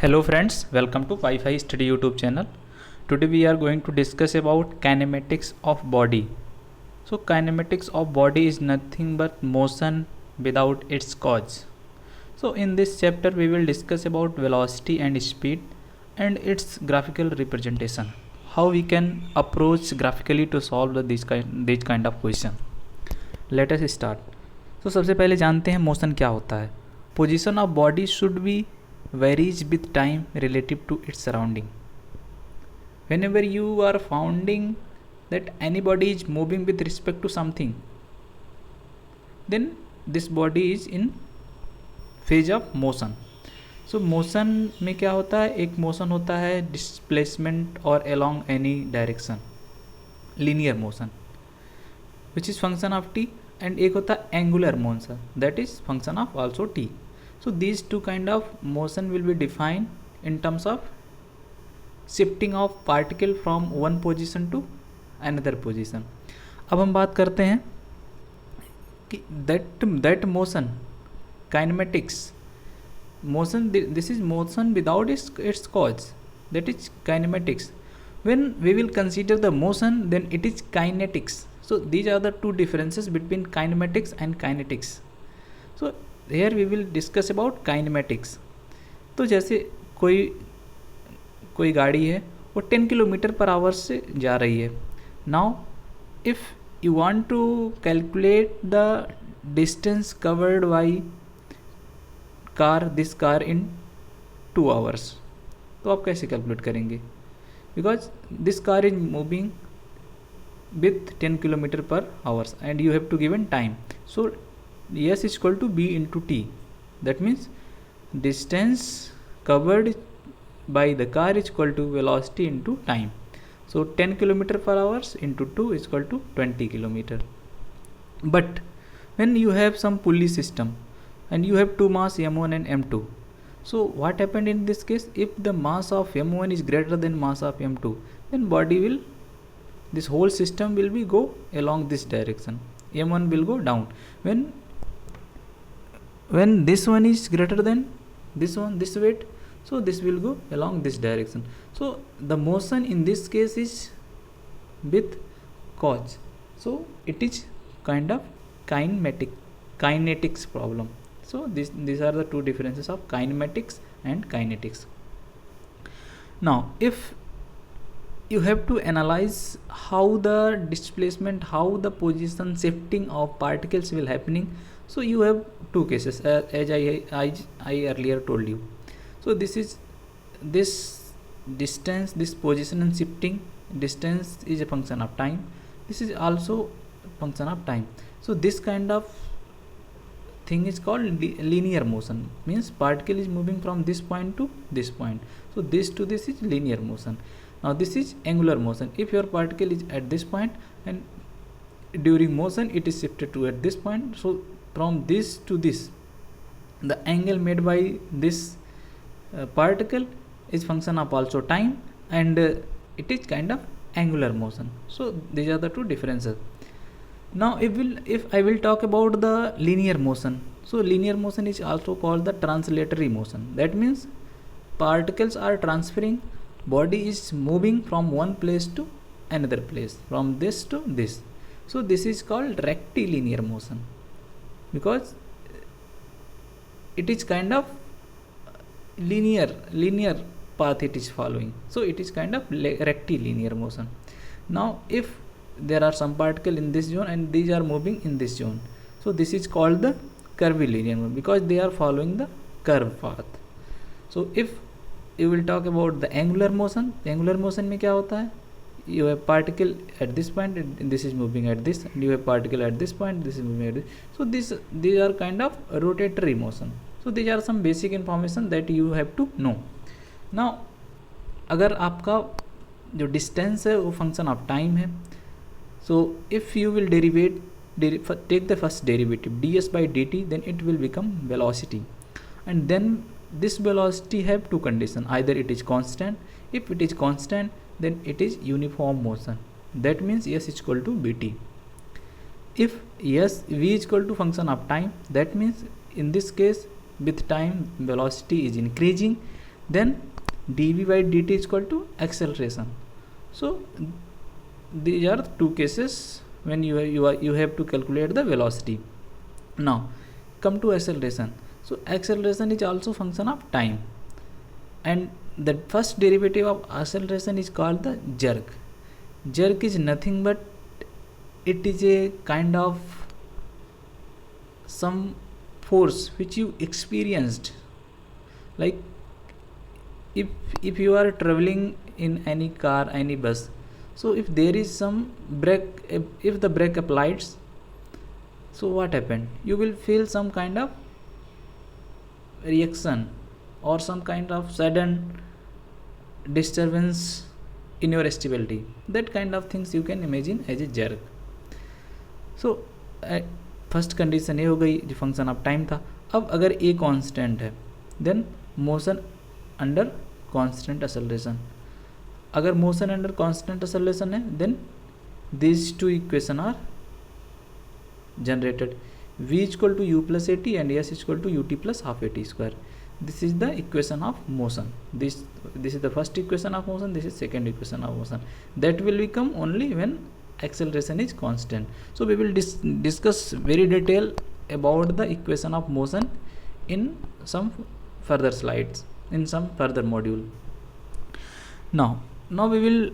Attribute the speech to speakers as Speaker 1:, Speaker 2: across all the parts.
Speaker 1: Hello friends, welcome to Wi-Fi Study YouTube channel. Today we are going to discuss about kinematics of body. So kinematics of body is nothing but motion without its cause. So in this chapter we will discuss about velocity and speed and its graphical representation. How we can approach graphically to solve this kind of question. Let us start. So सबसे पहले जानते हैं motion क्या होता है. Position of body should be varies with time relative to its surrounding. Whenever you are finding that any body is moving with respect to something, then this body is in phase of motion. So motion में क्या होता है, एक motion होता है displacement or along any direction, linear motion which is function of t, and एक होता है angular motion that is function of also t. So these two kind of motion will be defined in terms of shifting of particle from one position to another position. अब हम बात करते हैं कि that motion kinematics motion, this is motion without its cause, that is kinematics. When we will consider the motion, then it is kinetics. So these are the two differences between kinematics and kinetics. So here we will discuss about kinematics. तो जैसे कोई गाड़ी है वो 10 kilometre per hour से जा रही है. Now if you want to calculate the distance covered by this car in 2 hours, तो आप कैसे कैलकुलेट करेंगे? Because this car is moving with 10 kilometre per hours and you have to given time. So S is equal to B into T. That means distance covered by the car is equal to velocity into time. So 10 kilometer per hours into 2 is equal to 20 kilometer. But when you have some pulley system and you have two mass M1 and M2, so what happened in this case? If the mass of M1 is greater than mass of M2, then this whole system will be go along this direction. M1 will go down. When this one is greater than this one, this weight, so this will go along this direction. So the motion in this case is with cause. So it is kind of kinetics problem. So these are the two differences of kinematics and kinetics. Now if you have to analyze how the displacement, how the position shifting of particles will happening. So you have two cases as I earlier told you. So this distance, this position and shifting distance is a function of time. This is also function of time. So this kind of thing is called linear motion, means particle is moving from this point to this point. So this to this is linear motion. Now this is angular motion. If your particle is at this point and during motion it is shifted to at this point, so from this to this, the angle made by this particle is function of also time, and it is kind of angular motion. So these are the two differences. Now if I will talk about the linear motion, so linear motion is also called the translatory motion. That means particles are transferring, body is moving from one place to another place, from this to this. So this is called rectilinear motion, because it is kind of linear path it is following. So it is kind of rectilinear motion. Now if there are some particle in this zone and these are moving in this zone, so this is called the curvilinear motion, because they are following the curve path. So if you will talk about the angular motion में क्या होता है? You have particle at this point and this is moving at this, and you have particle at this point, this is moving at this. So these are kind of rotatory motion. So these are some basic information that you have to know. Now अगर आपका जो distance है वो function of time है, so if you will take the first derivative ds by dt, then it will become velocity, and then this velocity have two conditions: either it is constant. If it is constant, then it is uniform motion. That means s is equal to bt. If v is equal to function of time, that means in this case with time velocity is increasing, then dv by dt is equal to acceleration. So these are two cases when you have to calculate the velocity. Now come to acceleration. So acceleration is also function of time, and the first derivative of acceleration is called the jerk. Jerk is nothing but it is a kind of some force which you experienced, like if you are traveling in any car, any bus, so if there is some brake, if the brake applies, so what happened, you will feel some kind of reaction or some kind of sudden disturbance in your stability. That kind of things you can imagine as a jerk. So first condition ये हो गई जो function of time था. अब अगर a constant है then motion under constant acceleration. अगर motion under constant acceleration है then this two equation are generated. v equal to u plus a t and s equal to u t plus half a t square. This is the equation of motion. This is the first equation of motion. This is second equation of motion. That will become only when acceleration is constant. So we will discuss very detail about the equation of motion in some further slides, in some further module. Now we will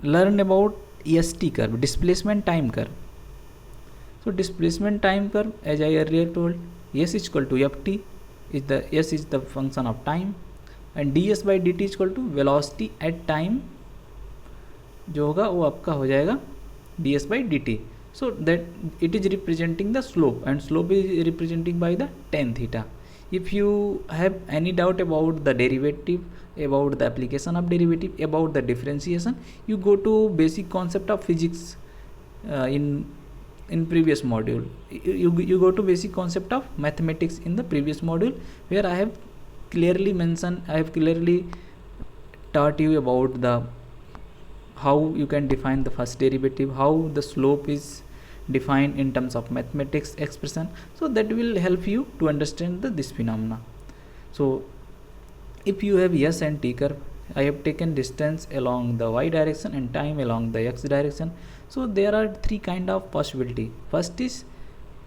Speaker 1: learn about EST curve, displacement time curve. So displacement time curve, as I earlier told, s is equal to ft. S is the function of time and ds by dt is equal to velocity at time जो होगा वो आपका हो जाएगा ds by dt. So that it is representing the slope and slope is representing by the tan theta. If you have any doubt about the derivative, about the application of derivative, about the differentiation, you go to basic concept of physics in previous module. You go to basic concept of mathematics in the previous module, where I have clearly mentioned, I have clearly taught you about the how you can define the first derivative, how the slope is defined in terms of mathematics expression. So that will help you to understand this phenomena. So if you have s and t curve, I have taken distance along the y direction and time along the x direction. So there are three kind of possibility. First is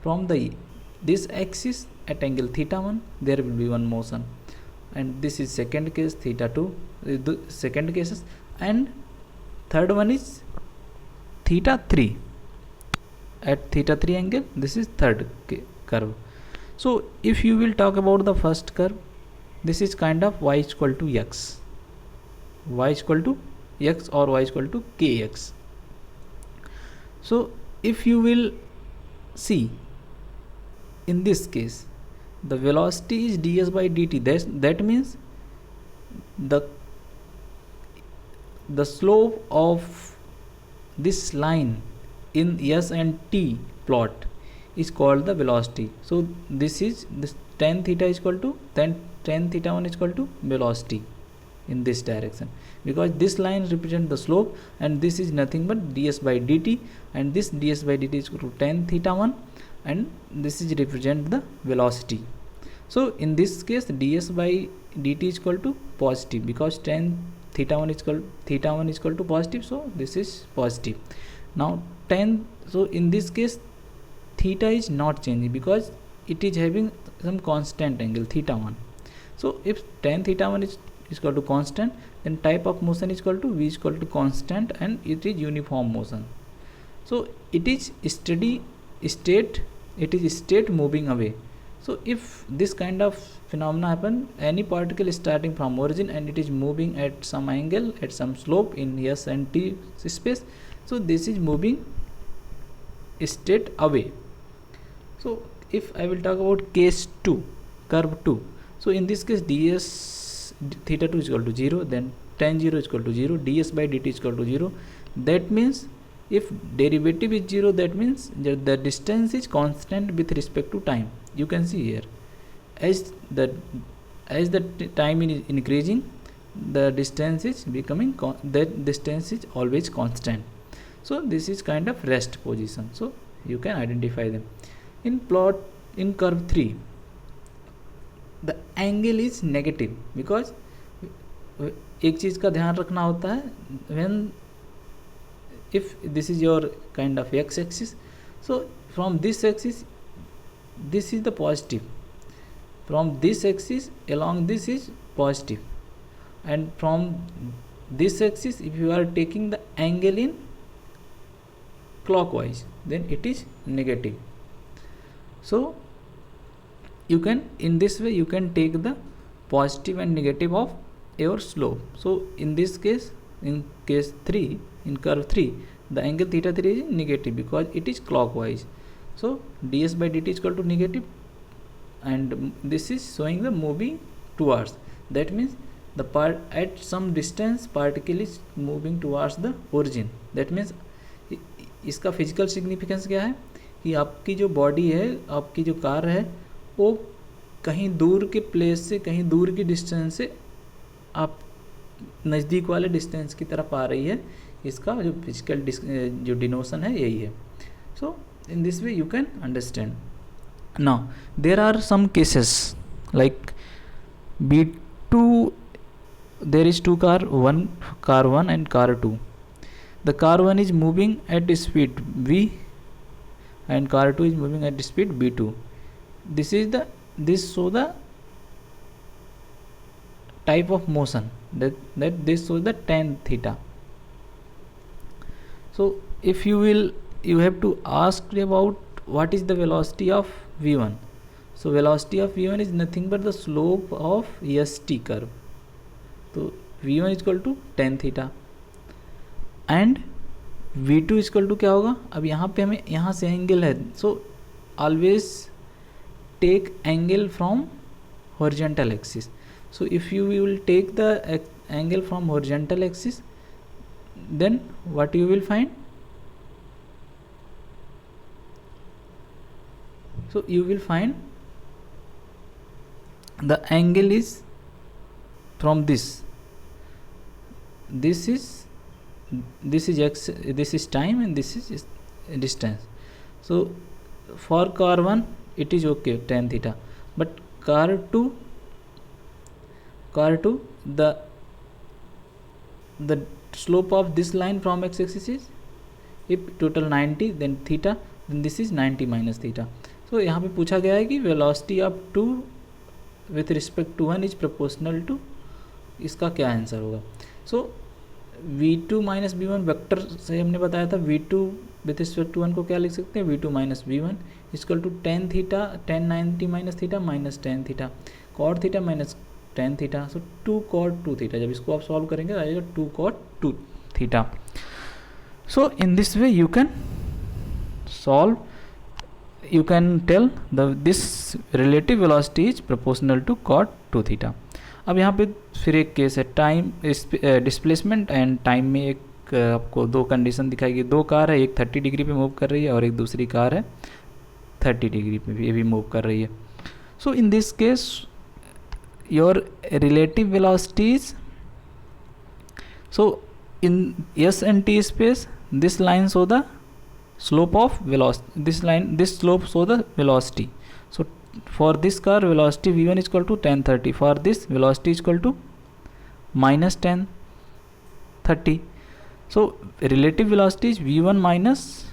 Speaker 1: from this axis at angle theta 1 there will be one motion, and this is second case, theta 2 the second cases, and third one is theta 3 at theta 3 angle. This is third curve. So if you will talk about the first curve, this is kind of y is equal to x, y is equal to x or y is equal to kx. So if you will see in this case the velocity is ds by dt, that means the slope of this line in s and t plot is called the velocity. So this tan theta is equal to tan theta 1 is equal to velocity in this direction, because this line represents the slope and this is nothing but ds by dt, and this ds by dt is equal to tan theta 1 and this is represent the velocity. So in this case ds by dt is equal to positive, because tan theta 1 is equal to positive, so this is positive. Now so in this case theta is not changing because it is having some constant angle theta 1. So if tan theta 1 is equal to constant, then type of motion is equal to v is equal to constant and it is uniform motion. So it is steady state, it is state moving away. So if this kind of phenomena happen, any particle starting from origin and it is moving at some angle, at some slope in s and t space, so this is moving state away. So if I will talk about case 2, curve 2, so in this case ds theta 2 is equal to 0, then tan 0 is equal to 0, ds by dt is equal to 0. That means if derivative is 0, that means the distance is constant with respect to time. You can see here as the time is increasing, the distance is becoming that distance is always constant. So this is kind of rest position, so you can identify them. In curve 3 the angle is negative because एक चीज़ का ध्यान रखना होता है, when if this is your kind of x axis, so from this axis this is the positive, from this axis along this is positive, and from this axis if you are taking the angle in clockwise then it is negative. So you can, in this way you can take the positive and negative of your slope. So in this case, in case 3, in curve 3, the angle theta 3 is negative because it is clockwise. So ds by dt is equal to negative, and this is showing the moving towards, that means the part at some distance particle is moving towards the origin. that means इसका physical significance क्या है कि आपकी जो body है, आपकी जो car है, वो कहीं दूर के प्लेस से, कहीं दूर की डिस्टेंस से आप नज़दीक वाले डिस्टेंस की तरफ आ रही है. इसका जो फिजिकल जो डिनोशन है यही है. So in this way you can understand. Now there are some cases like B2, there is two car, car 1 and car 2. The car 1 is moving at speed v and car 2 is moving at speed b2. This show the type of motion that this shows the tan theta. So if you have to ask about what is the velocity of v1. So velocity of v1 is nothing but the slope of st curve. तो v1 is equal to tan theta and v2 is equal to क्या होगा. अब यहाँ पे हमें यहाँ से angle है, so always take angle from horizontal axis. So if you will take the angle from horizontal axis, then what you will find. So you will find the angle is from this is x, this is time, and this is distance. So for car 1 it is okay, tan theta, but car 2 the slope of this line from x axis is, if total 90 then theta, then this is 90 minus theta. So यहाँ पे पूछा गया है कि velocity of 2 with respect to 1 is proportional to, इसका क्या answer होगा. So v2 minus b1 vector से हमने बताया था, v2 विथ रिस्पेक्ट टू 1 को क्या लिख सकते हैं, v2 minus b1 equal to tan theta, tan 90 minus theta minus tan theta, cot theta minus tan theta. So 2 cot 2 theta. जब इसको आप सॉल्व करेंगे तो आ जाएगा 2 cot 2 theta. So in this way you can solve, you can tell this relative velocity is proportional to cot 2 theta. अब यहाँ पे फिर एक केस है टाइम डिस्प्लेसमेंट एंड टाइम में. एक आपको दो कंडीशन दिखाई गई. दो कार है, एक 30 डिग्री पे मूव कर रही है और एक दूसरी कार है 30 डिग्री पे भी, ये भी मूव कर रही है. So in this case your relative velocities, so in S and T space this line show the slope of velocity, this slope show the velocity. So for this car velocity v1 is equal to tan 30, for this velocity is equal to minus tan 30. So relative velocity is v1 minus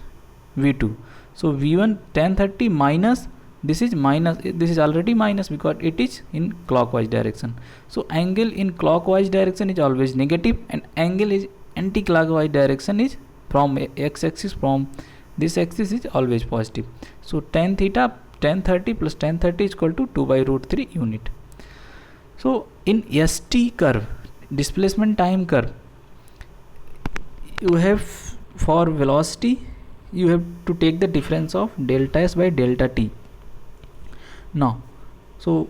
Speaker 1: v2. So v1 tan 30 minus this is minus, this is already minus because it is in clockwise direction. So angle in clockwise direction is always negative, and angle is anti-clockwise direction is from x-axis, from this axis is always positive. So tan theta, tan 30 plus tan 30 is equal to 2 by root 3 unit. So in ST curve, displacement time curve, you have for velocity you have to take the difference of delta S by delta T. Now so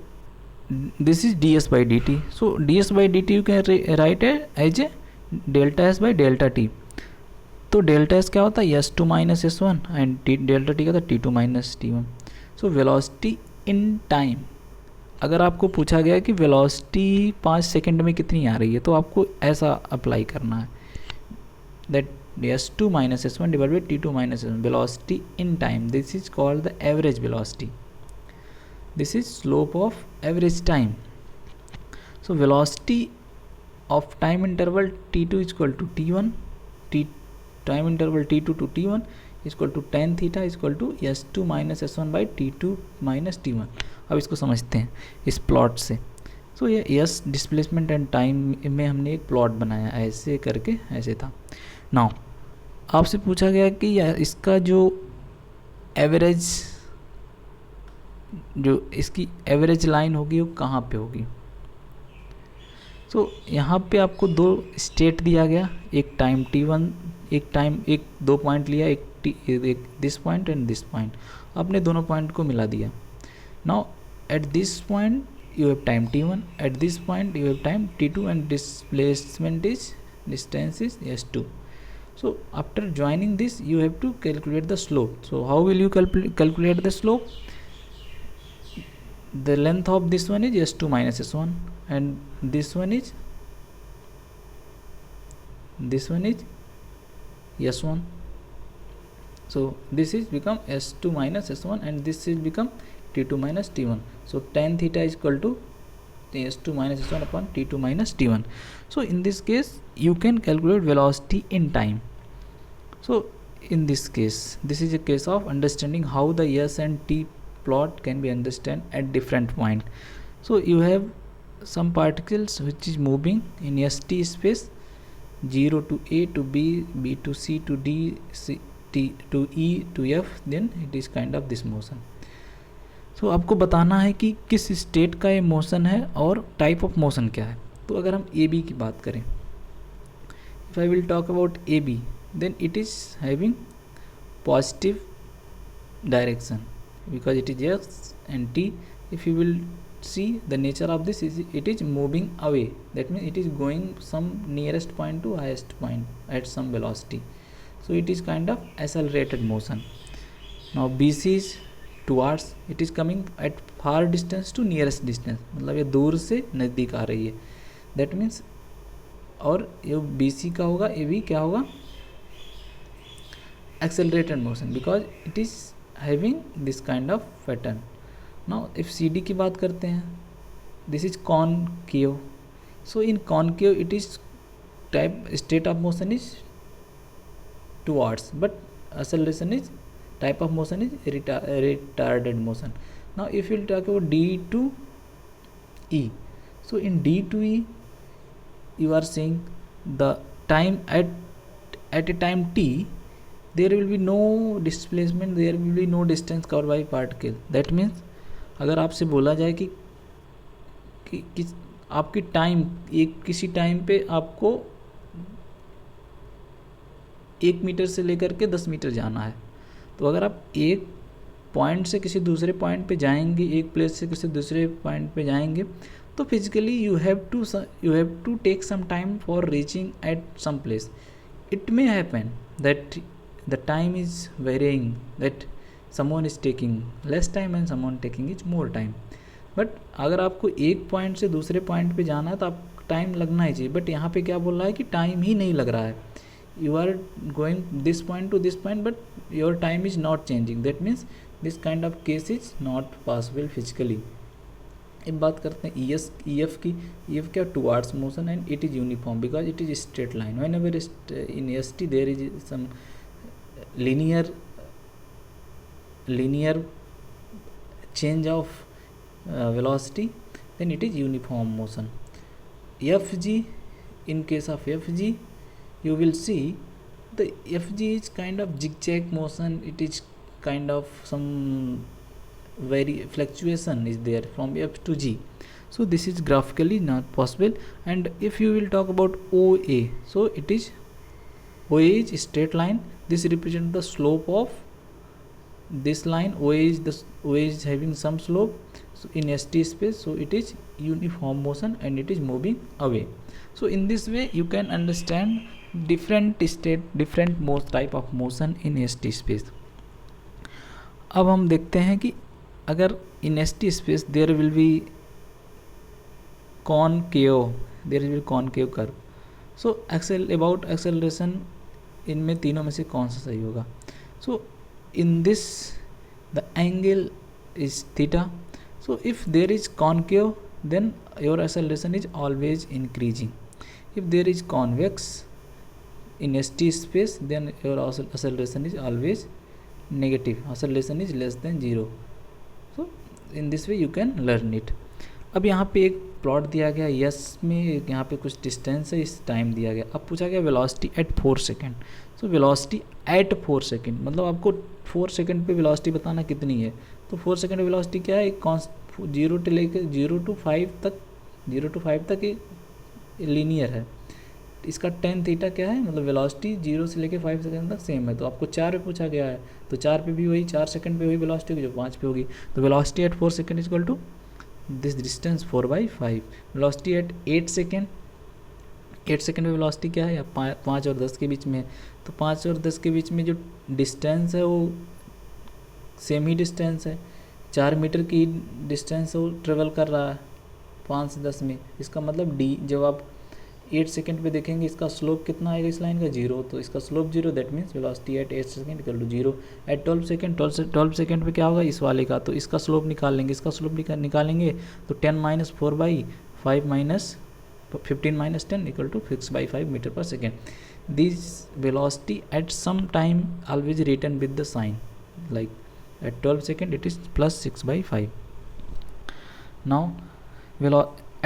Speaker 1: this is ds by dt. So ds by dt you can write it as a delta S by delta T. तो delta s क्या होता है, s two minus s one, and delta t का था t two minus t one. So velocity in time, अगर आपको पूछा गया कि वेलोसिटी 5 सेकंड में कितनी आ रही है, तो आपको ऐसा अप्लाई करना है, that s two minus s one divide by t two minus s one. Velocity in time, this is called the average velocity, this is slope of average time. So velocity of time interval t2 is equal to t1, time interval t2 to t1 is equal to tan theta is equal to s2 minus s1 by t2 minus t1। अब इसको समझते हैं इस plot से। सो ये yes displacement and time में हमने एक प्लॉट बनाया, ऐसे करके ऐसे था। नाउ आपसे पूछा गया कि इसका जो एवरेज, जो इसकी एवरेज लाइन होगी वो कहाँ पे होगी। सो यहाँ पे आपको दो स्टेट दिया गया, एक टाइम t1, एक दो पॉइंट लिया, एक this point and this point, आपने दोनों पॉइंट को मिला दिया। Now at this point you have time t1, at this point you have time t2 and displacement is distance is s2. So after joining this you have to calculate the slope. So how will you calculate the slope? The length of this one is s2 minus s1 and this one is s1. So this is become s2 minus s1 and this is become t2 minus t1. So tan theta is equal to s2 minus s1 upon t2 minus t1. So in this case you can calculate velocity in time. So in this case, this is a case of understanding how the s and t plot can be understood at different point. So you have some particles which is moving in st space, 0 to a to b, b to c to d, c t to e to f, then it is kind of this motion. तो आपको बताना है कि किस state का ये motion है और टाइप ऑफ मोशन क्या है। तो अगर हम ए बी की बात करें, if I will talk about A B, then it is having positive direction because it is s and t. If you will see the nature of this, it is moving away, that means it is going some nearest point to highest point at some velocity. So it is kind of accelerated motion. Now B C is towards, it is coming at far distance to nearest distance, मतलब ये दूर से नज़दीक आ रही है, that means. और ये B C का होगा, ए बी क्या होगा, accelerated motion because it is having this kind of pattern. Now if C D की बात करते हैं, this is concave. So in concave it is type state of motion is towards, but acceleration is type of motion is retarded motion. Now if you talk about D to E, so in D to E you are saying the time at a time t there will be no displacement, there will be no distance covered by particle. That means अगर आपसे बोला जाए कि आपकी time, एक किसी time पे आपको 1 मीटर से लेकर के 10 मीटर जाना है, तो अगर आप एक पॉइंट से किसी दूसरे पॉइंट पे जाएंगे, एक प्लेस से किसी दूसरे पॉइंट पे जाएंगे, तो physically you have to take some time for reaching at some place. It may happen that the time is varying, that someone is taking less time and someone taking is more time. But अगर आपको एक point से दूसरे point पे जाना है तो आपको टाइम लगना ही चाहिए. बट यहाँ पे क्या बोल रहा है कि टाइम ही नहीं लग रहा है. You are going this point to this point but your time is not changing. That means this kind of case is not possible physically. अब बात करते हैं EF की. EF क्या, towards motion and it is uniform because it is straight line. Whenever in ST there is some linear change of velocity, then it is uniform motion. FG, in case of FG you will see the FG is kind of zigzag motion. It is kind of some very fluctuation is there from F to G. So this is graphically not possible. And if you will talk about OA, so it is OA is straight line. This represents the slope of this line. OA is having some slope, so in ST space, so it is uniform motion and it is moving away. So in this way you can understand different type of motion in ST space. अब हम देखते हैं कि अगर in ST space there will be concave curve. So about acceleration, इनमें तीनों में से कौन सा सही होगा? So in this the angle is theta. So if there is concave then your acceleration is always increasing. If there is convex in st space, then your acceleration is always negative, acceleration is less than 0. So in this way you can learn it. अब यहाँ पे एक plot दिया गया yes में, यहाँ पे कुछ डिस्टेंस है, इस टाइम दिया गया. अब पूछा गया velocity at 4 second. So velocity at 4 second मतलब आपको 4 सेकेंड पे वेलोसिटी बताना कितनी है. तो 4 सेकेंड वेलोसिटी क्या है, 0 से लेकर 0 to 5 तक लीनियर है. इसका टेन थीटा क्या है, मतलब वेलोसिटी 0 से लेकर 5 सेकेंड तक सेम है. तो आपको 4 पे पूछा गया है, तो 4 पे भी वही 4 सेकेंड पे वही वेलोसिटी होगी जो 5 पे होगी. तो velocity at 4 second is equal to this distance 4/5. Velocity at 8 second, 8 second में वेलोसिटी क्या है, 5 और 10 के बीच में. तो 5 और 10 के बीच में जो डिस्टेंस है वो सेम ही डिस्टेंस है, 4 मीटर की डिस्टेंस वो ट्रेवल कर रहा है 5 से 10 में. इसका मतलब डी, जब आप 8 सेकेंड पे देखेंगे इसका स्लोप कितना आएगा इस लाइन का, 0. तो इसका slope 0, that means velocity at 8 second equal to 0. At 12 second पे क्या होगा इस वाले का, तो इसका स्लोप निकाल लेंगे. इसका स्लोप निकालेंगे तो 10 minus 4/5 minus 15 minus 10 equal to 6/5 metre पर second. This velocity at some time always written with the sign, like at 12 second it is plus 6/5. Now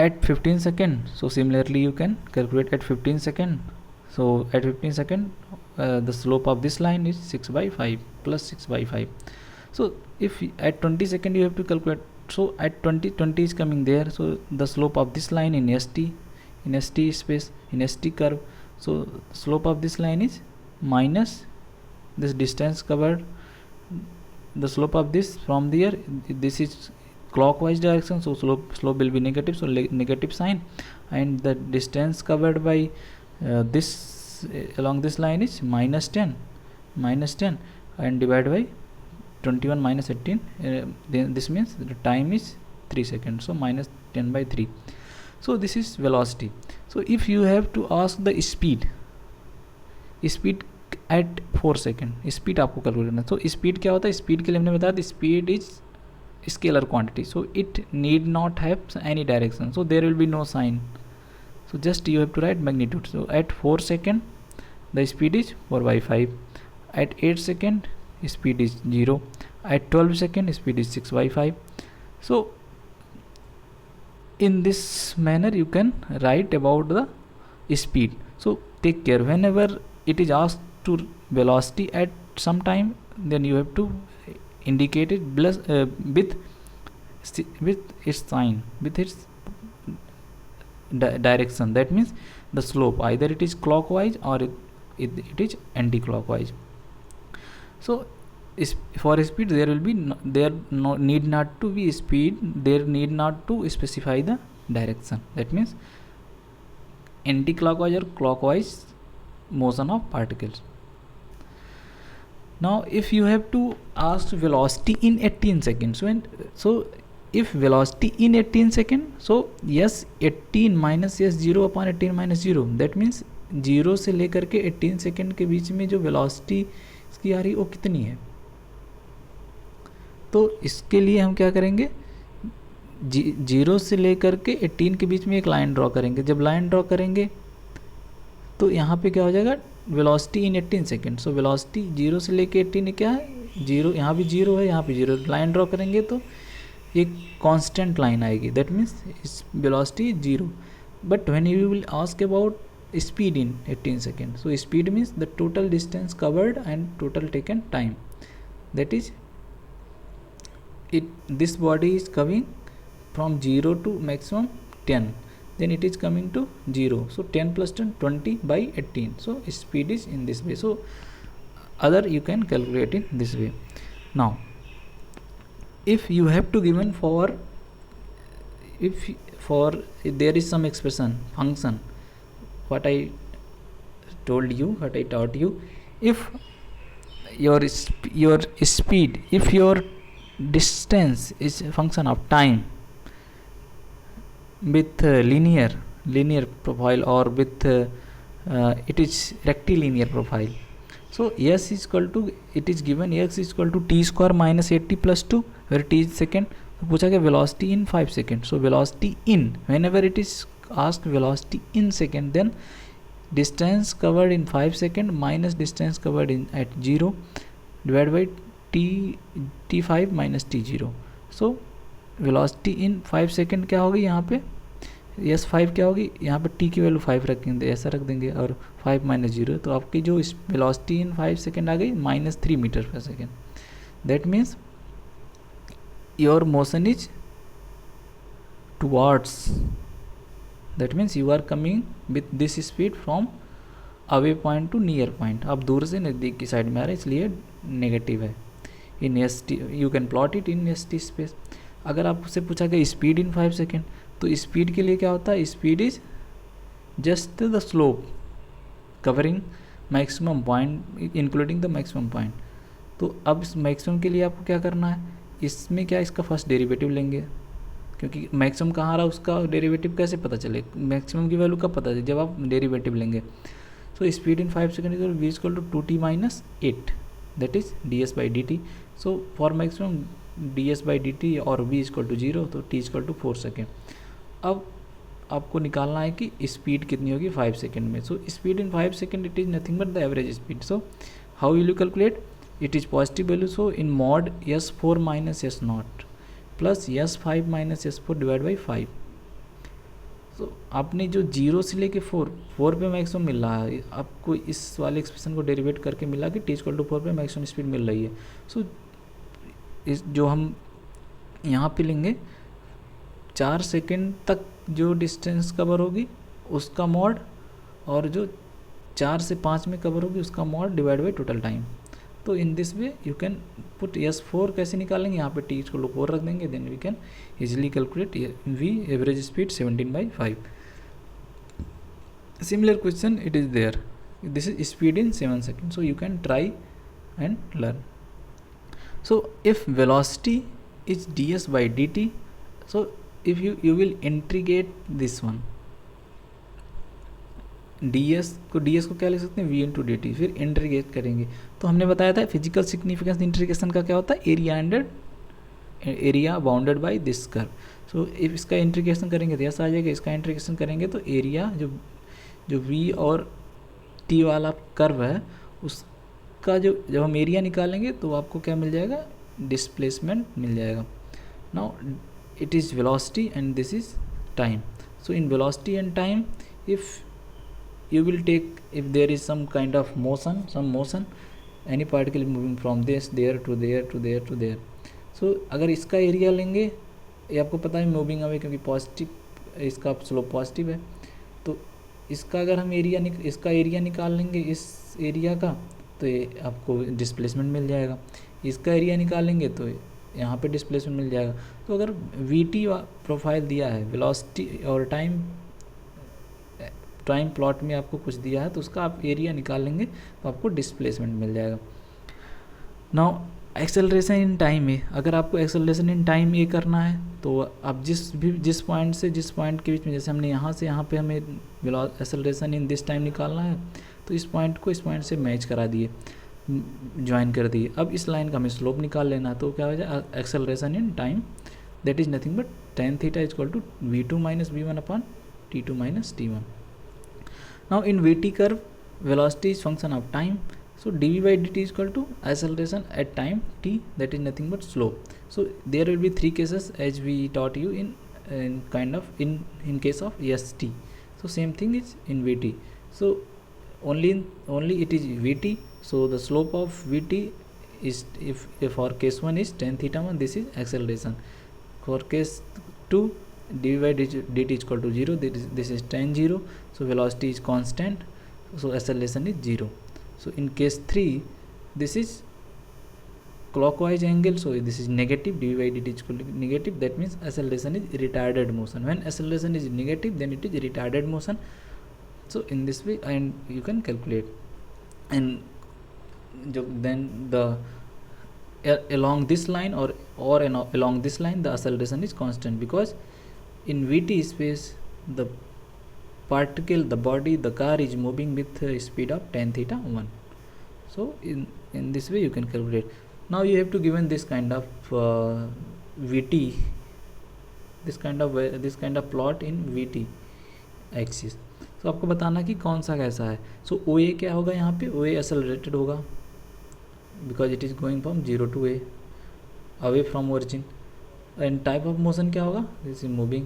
Speaker 1: at 15 second, so similarly you can calculate at 15 second. So at 15 second the slope of this line is 6/5 plus 6/5. So if at 20 second you have to calculate, so at 20 is coming there, so the slope of this line in st space, in st curve, so slope of this line is minus this distance covered, the slope of this from there, this is clockwise direction, so slope will be negative, so negative sign, and the distance covered by this along this line is minus 10 and divided by 21 minus 18, then this means the time is 3 seconds, so minus 10/3. So this is velocity. So if you have to ask the speed at 4 second, speed आपको calculate करना है. तो speed क्या होता है, speed के लिए हमने बताया speed is scalar quantity, so it need not have any direction, so there will be no sign, so just you have to write magnitude. So at 4 second the speed is 4/5, at 8 second speed is 0, at 12 second speed is 6/5. So in this manner you can write about the speed. So take care, whenever it is asked to velocity at some time, then you have to indicate it with its sign, with its direction. That means the slope, either it is clockwise or it is anti-clockwise. So for speed there will be need not to be speed, there need not to specify the direction. That means anti-clockwise or clockwise motion of particles. Now if you have to ask velocity in 18 seconds, so if velocity in 18 seconds, so yes 18 minus yes 0 upon 18 minus 0, that means 0 से लेकर के 18 second के बीच में जो velocity इसकी आ रही वो कितनी है. तो इसके लिए हम क्या करेंगे, 0 से लेकर के 18 के बीच में एक लाइन ड्रॉ करेंगे. जब लाइन ड्रॉ करेंगे तो यहाँ पे क्या हो जाएगा, वेलोसिटी इन 18 सेकेंड. सो वेलोसिटी 0 से लेके 18 क्या है, 0, यहाँ भी 0 है, यहाँ पे 0. लाइन ड्रॉ करेंगे तो एक कांस्टेंट लाइन आएगी, दैट मीन्स इस velocity 0. But when you will ask about speed in 18 second, so speed means the total distance covered and total taken time. That is this body is coming from 0 to maximum 10, then it is coming to 0, so 10 plus 10 20/18. So speed is in this way. So other you can calculate in this way. Now if you have to given for there is some expression function, what I told you, what I taught you, if your speed, if your distance is a function of time with linear profile or with it is rectilinear profile. So s is equal to, it is given x is equal to t square minus 80 plus 2 where t is second. तो पूछा गया velocity in 5 seconds. So velocity in, whenever it is asked velocity in second, then distance covered in 5 second minus distance covered in at 0 divided by t5 minus t0. So velocity in 5 second क्या होगी यहाँ पे, yes 5 क्या होगी, यहाँ पे t की value 5 रखेंगे, ऐसा रख देंगे, और 5 माइनस 0, तो आपकी जो वेलोसिटी इन 5 सेकेंड आ गई -3 मीटर पर second. That means your motion is towards, that means you are coming with this speed from away point to near point. आप दूर से नज़दीक की साइड में आ रहे हैं, इसलिए नेगेटिव है. In S T you can plot it in S T space. अगर आपसे पूछा गया स्पीड इन 5 सेकेंड, तो स्पीड के लिए क्या होता है, speed is just the slope covering maximum point including the maximum point. तो अब इस मैक्सिमम के लिए आपको क्या करना है, इसमें क्या इसका फर्स्ट डेरिवेटिव लेंगे, क्योंकि मैक्सिमम कहाँ रहा उसका डेरिवेटिव कैसे पता चले, मैक्सिमम की वैल्यू कब पता चले, जब आप डेरिवेटिव लेंगे. So speed in 5 second is v equal to 2t minus 8, that is ds by dt. so for maximum ds by dt और v इक्वल टू 0, तो t इक्वल टू 4 सेकेंड. अब आपको निकालना है कि स्पीड कितनी होगी 5 सेकेंड में. सो speed in 5 second it is nothing but the average speed. So how will you calculate, it is positive value, so in mod s4 minus s not plus s5 minus s4 divide by 5. तो आपने जो 0 से लेके 4 पे maximum मिल रहा है, आपको इस वाले एक्सप्रेशन को डेरिवेट करके मिला कि t इक्वल टू 4 पे मैक्सिमम स्पीड मिल रही है. सो इस जो हम यहाँ पे लेंगे 4 सेकेंड तक जो डिस्टेंस कवर होगी उसका मॉड, और जो 4 से 5 में कवर होगी उसका mod divide by total time. तो in this way you can put s4 कैसे निकालेंगे, यहाँ पे t इक्वल टू 4 रख देंगे, then we can easily calculate v average speed 17/5. Similar question it is there, this is speed in 7 second. So you can try and learn. So if velocity is ds by dt, so if you will integrate this one, ds को क्या लिख सकते हैं, v into D T, फिर integrate करेंगे. तो हमने बताया था फिजिकल सिग्निफिकेंस इंटीग्रेशन का क्या होता है, area bounded by this curve. So if इसका इंटीग्रेशन करेंगे तो ऐसा आ जाएगा, इसका इंटीग्रेशन करेंगे तो एरिया जो v और t वाला कर्व है उसका जब हम एरिया निकालेंगे तो आपको क्या मिल जाएगा, डिस्प्लेसमेंट मिल जाएगा. Now it is velocity and this is time. So in velocity and time, if you will take, if there is some kind of motion, any particle moving from this there to there to there to there. so अगर इसका area लेंगे, ये आपको पता है moving away, क्योंकि positive, इसका slope positive है, तो इसका अगर हम इसका एरिया निकाल लेंगे इस एरिया का, तो ये आपको डिस्प्लेसमेंट मिल जाएगा. इसका एरिया निकालेंगे तो यहाँ पे डिस्प्लेसमेंट मिल जाएगा. तो अगर वी प्रोफाइल दिया है, वेलोसिटी और टाइम प्लॉट में आपको कुछ दिया है, तो उसका आप एरिया निकाल लेंगे तो आपको डिस्प्लेसमेंट मिल जाएगा. नाउ एक्सेलरेशन इन टाइम है, अगर आपको एक्सेलरेशन इन टाइम ये करना है, तो आप जिस पॉइंट से जिस पॉइंट के बीच में, जैसे हमने यहाँ से यहाँ पे हमें एक्सेलरेशन इन दिस टाइम निकालना है, तो इस पॉइंट को इस पॉइंट से मैच करा दिए, ज्वाइन कर दिए. अब इस लाइन का हमें स्लोप निकाल लेना, तो क्या हो जाए, acceleration in time, that is nothing but tan theta equal to v2 minus v1 upon t2 minus t1. Now in Vt curve, velocity is function of time, so dv by dt is equal to acceleration at time t, that is nothing but slope. So there will be 3 cases as we taught you in case of st. So same thing is in Vt. So only it is Vt. So the slope of Vt is, if for case 1 is tan theta 1, this is acceleration. For case 2, dv by dt is equal to 0, this is tan 0, so velocity is constant, so acceleration is 0. So in case 3, this is clockwise angle, so this is negative, dv by dt is equal to negative, that means acceleration is retarded motion. When acceleration is negative, then it is retarded motion. So in this way, and you can calculate, and then the along this line or along this line, the acceleration is constant, because in Vt space the particle, the body, the car is moving with speed of tan theta 1. So in this way you can calculate. Now you have to given this kind of Vt, this kind of plot in Vt. Axis. तो आपको बताना कि कौन सा कैसा है। सो ओ ए क्या होगा यहाँ पे, ओ ए एक्सेलरेटेड होगा because it is going from 0 to a away from origin. And type of motion क्या होगा, this is moving.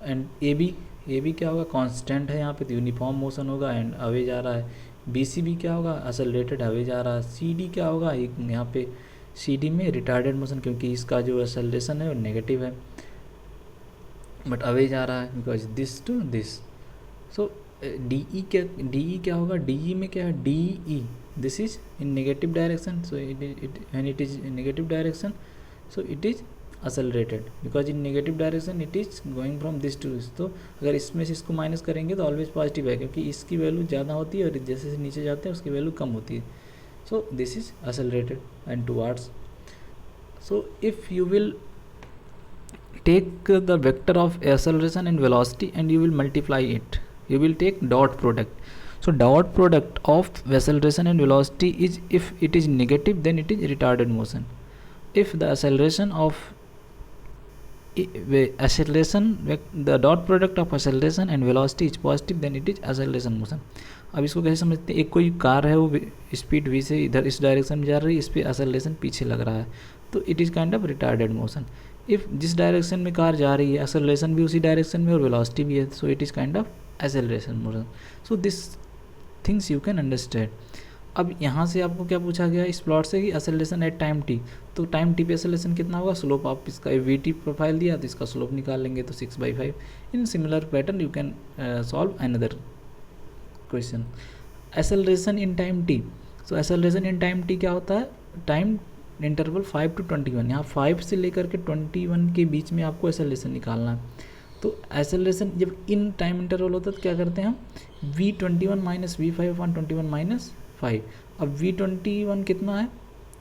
Speaker 1: And A B क्या होगा, कांस्टेंट है यहाँ पे तो यूनिफॉर्म मोशन होगा एंड अवे जा रहा है। बी सी बी क्या होगा, एक्सेलरेटेड अवे जा रहा है। सी डी क्या होगा, यहाँ पे सी डी में रिटार्डेड मोशन क्योंकि इसका जो एक्सेलरेशन है वो नेगेटिव है बट अवे जा रहा है because this to this. So D E क्या होगा, डी ई में क्या है, D E this is in negative direction. So when it is in negative direction so it is accelerated because in negative direction it is going from this to this. तो अगर इसमें से इसको minus करेंगे तो ऑलवेज पॉजिटिव है क्योंकि इसकी वैल्यू ज़्यादा होती है और जैसे नीचे जाते हैं उसकी वैल्यू कम होती है। So this is accelerated and towards. So if you will take the vector of acceleration and velocity and you will multiply it, you will take dot product. So dot product of acceleration and velocity is, if it is negative then it is retarded motion. If the acceleration of the dot product of acceleration and velocity is positive then it is acceleration motion. अब इसको कैसे समझते हैं, एक कोई car है वो speed v से इधर इस डायरेक्शन में जा रही है, इस पर एक्सेलरेशन पीछे लग रहा है तो it is kind of retarded motion. If जिस डायरेक्शन में कार जा रही है एक्सेलरेशन भी उसी डायरेक्शन में और वेलोसिटी भी है so it is kind of acceleration motion. So this things you can understand. अब यहाँ से आपको क्या पूछा गया इस प्लॉट से कि एक्सेलरेशन एट टाइम टी, तो टाइम टी पे एक्सेलरेशन कितना होगा, स्लोप आप इसका वी टी प्रोफाइल दिया तो इसका स्लोप निकाल लेंगे तो 6/5। In similar pattern you can solve another question. Acceleration in time T, so acceleration in time T क्या होता है, टाइम इंटरवल 5 to 21, यहाँ 5 से लेकर के 21 के बीच में आपको एक्सेलरेशन निकालना है। तो एक्सेलरेशन जब इन टाइम इंटरवल होता है तो क्या करते हैं हम, v21 माइनस v5/21 -5। अब v21 कितना है,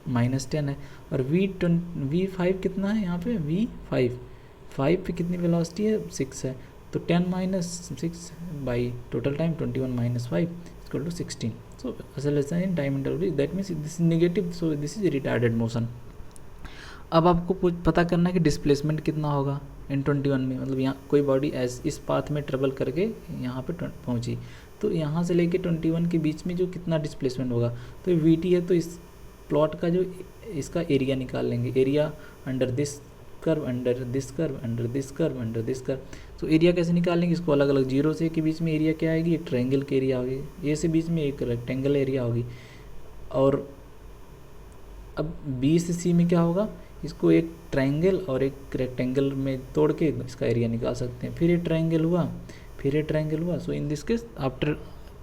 Speaker 1: -10 है और v5 कितना है यहाँ पे, v5 पे कितनी वेलोसिटी है, 6 है तो 10 - 6 by total time 21 - 5 = 16। So acceleration in time interval that means this is negative, so this is retarded motion। अब आपको पता करना है कि डिस्प्लेसमेंट कितना होगा इन 21 में, मतलब यहाँ कोई बॉडी इस पाथ में ट्रेवल करके यहाँ पे पहुँची तो यहाँ से लेके 21 के बीच में जो कितना डिस्प्लेसमेंट होगा, तो वी टी है तो इस प्लॉट का जो इसका एरिया निकाल लेंगे, area under this curve, under this curve, under this curve, under this curve. तो एरिया कैसे निकालेंगे, इसको अलग अलग, 0 से के बीच में एरिया क्या आएगी, एक ट्रायंगल की एरिया होगी, ए से बीच में एक रेक्टेंगल एरिया होगी और अब बी से सी में क्या होगा, इसको एक ट्रायंगल और एक रेक्टेंगल में तोड़ के इसका एरिया निकाल सकते हैं। फिर ये ट्रायंगल हुआ, फिर ये ट्रायंगल हुआ। So in this case after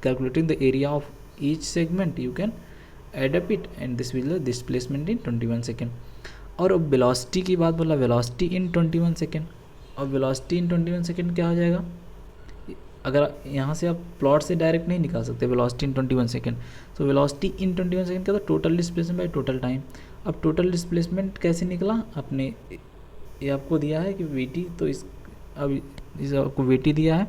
Speaker 1: calculating the area of each segment you can add up it and this will displacement in 21 second. और अब वेलोसिटी की बात बोला, वेलोसिटी इन 21 सेकेंड, और वेलोसिटी इन 21 सेकेंड क्या हो जाएगा, अगर यहाँ से आप प्लॉट से डायरेक्ट नहीं निकाल सकते वेलोसिटी इन 21 सेकेंड, तो वेलोसिटी इन 21 सेकेंड का तो total displacement by total time. अब टोटल डिस्प्लेसमेंट कैसे निकला, आपने ये आपको दिया है कि वीटी, तो अब इस आपको वीटी दिया है,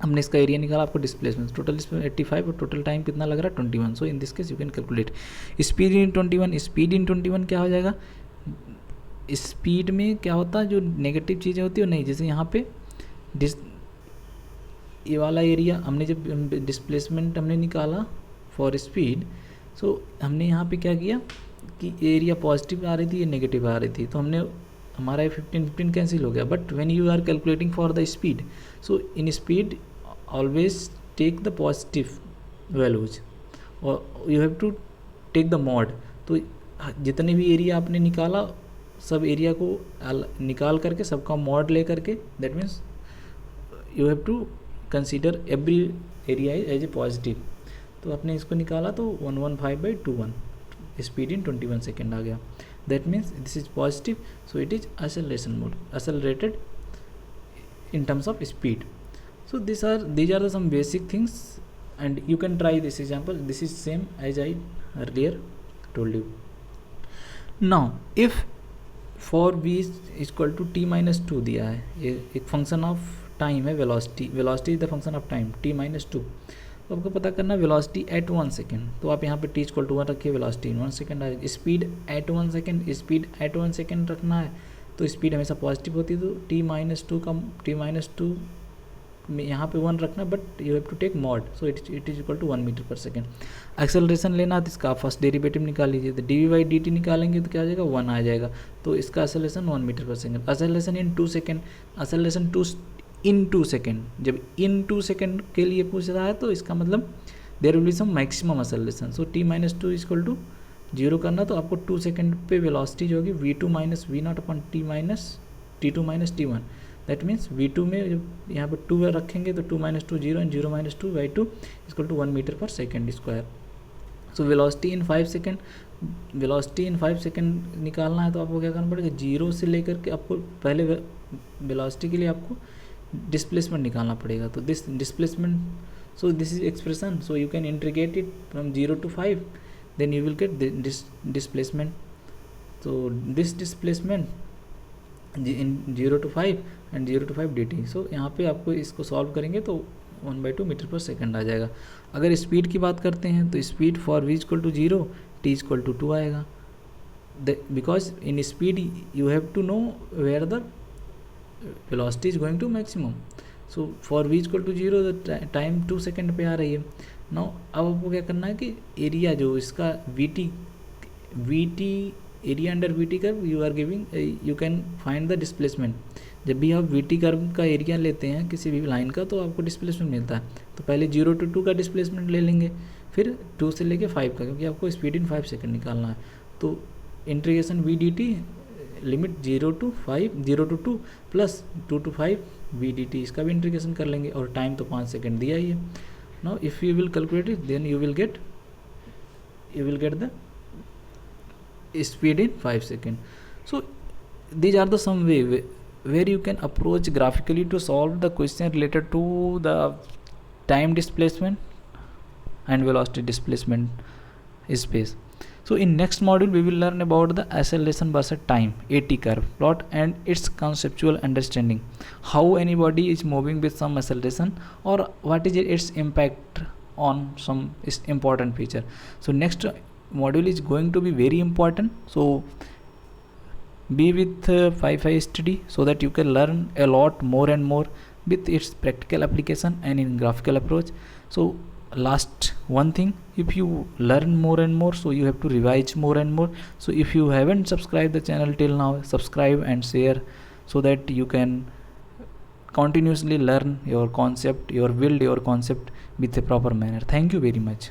Speaker 1: हमने इसका एरिया निकाला, आपको डिस्प्लेसमेंट टोटल डिस्प्लेसमेंट 85 और टोटल टाइम कितना लग रहा है 21। So in this case you can calculate speed in 21। Speed in 21 क्या हो जाएगा, स्पीड में क्या होता है जो नेगेटिव चीज़ें होती है नहीं, जैसे यहाँ पे ये वाला एरिया हमने जब डिस्प्लेसमेंट हमने निकाला फॉर स्पीड, सो हमने यहाँ पे क्या किया कि एरिया पॉजिटिव आ रही थी, ये नेगेटिव आ रही थी, तो हमने हमारा 15 कैंसिल हो गया। But when you are calculating for the speed, so in speed always take the positive values और you have to take the mod. तो जितने भी एरिया आपने निकाला सब एरिया को निकाल करके सबका मॉड ले करके, that means you have to consider every area as a positive. तो आपने इसको निकाला तो 115/21 स्पीड इन 21 सेकेंड आ गया, that means this is positive, so it is acceleration mode, accelerated in terms of speed. So these are the some basic things and you can try this example. This is same as I earlier told you. Now if for v is equal to t minus 2 दिया है, ये एक function of time है, velocity is the function of time t minus 2। तो आपको पता करना velocity at 1 second, तो आप यहाँ पे t इक्वल टू 1 रखिए, वेलोसिटी इन 1 सेकेंड आएगी। Speed at 1 second, speed at 1 second रखना है तो स्पीड हमेशा पॉजिटिव होती है, तो t minus 2 यहाँ पे 1 रखना, but you have to take mod, so it is equal to 1 metre पर सेकेंड। एक्सेलरेशन लेना तो इसका फर्स्ट डेरिवेटिव निकाल लीजिए, तो d v by d t निकालेंगे तो क्या आ जाएगा 1 आ जाएगा, तो इसका एक्सेलरेशन 1 मीटर पर second. Acceleration in 2 second, acceleration in 2 second, जब इन 2 सेकेंड के लिए पूछ रहा है तो इसका मतलब there will be some maximum acceleration, so t minus two equal to 0 करना, तो आपको 2 सेकेंड पे वेलोसिटी जो होगी v2 minus V naught upon T two minus T one, that means v2 में जब यहाँ पर 2 रखेंगे तो 2 minus two 0 and 0 minus two by 2 equal to 1 metre पर second square. So velocity in 5 second, velocity in 5 second निकालना है तो आपको क्या करना पड़ेगा, 0 से लेकर के आपको पहले वेलोसिटी के लिए आपको डिस्प्लेसमेंट निकालना पड़ेगा, तो this displacement, so this is expression, so you can integrate it from 0 to 5, then you will get this displacement, so this displacement in 0 to 5 and 0 to 5 dt, so यहाँ पे आपको इसको सॉल्व करेंगे तो 1/2 मीटर पर सेकेंड आ जाएगा। अगर speed की बात करते हैं तो speed for v equal to 0 t equal to 2 आएगा, because in speed you have to know where the velocity is going to maximum, so for v equal to 0 time 2 second पे आ रही है। नाउ अब आपको क्या करना है कि एरिया जो इसका v t area under v t curve you are giving, you can find the displacement. जब भी आप वी टी कर्व का एरिया लेते हैं किसी भी लाइन का तो आपको डिस्प्लेसमेंट मिलता है, तो पहले 0 to 2 का डिस्प्लेसमेंट ले लेंगे, फिर 2 से लेके 5 का, क्योंकि आपको स्पीड इन 5 सेकेंड निकालना है, तो integration v d t limit 0 to 2 plus 2 to 5 v d t, इसका भी इंटीग्रेशन कर लेंगे, और टाइम तो 5 सेकेंड दिया ही है। Now if you will calculate it then you will get the speed in 5 second. So these are the some way where you can approach graphically to solve the question related to the time displacement and velocity displacement space. So in next module we will learn about the acceleration versus time AT curve plot and its conceptual understanding, how any body is moving with some acceleration or what is its impact on some important feature. So next module is going to be very important, so be with 5i study so that you can learn a lot more and more with its practical application and in graphical approach. So last one thing, if you learn more and more, so you have to revise more and more. So if you haven't subscribed the channel till now, subscribe and share so that you can continuously learn your concept, build your concept with a proper manner. Thank you very much.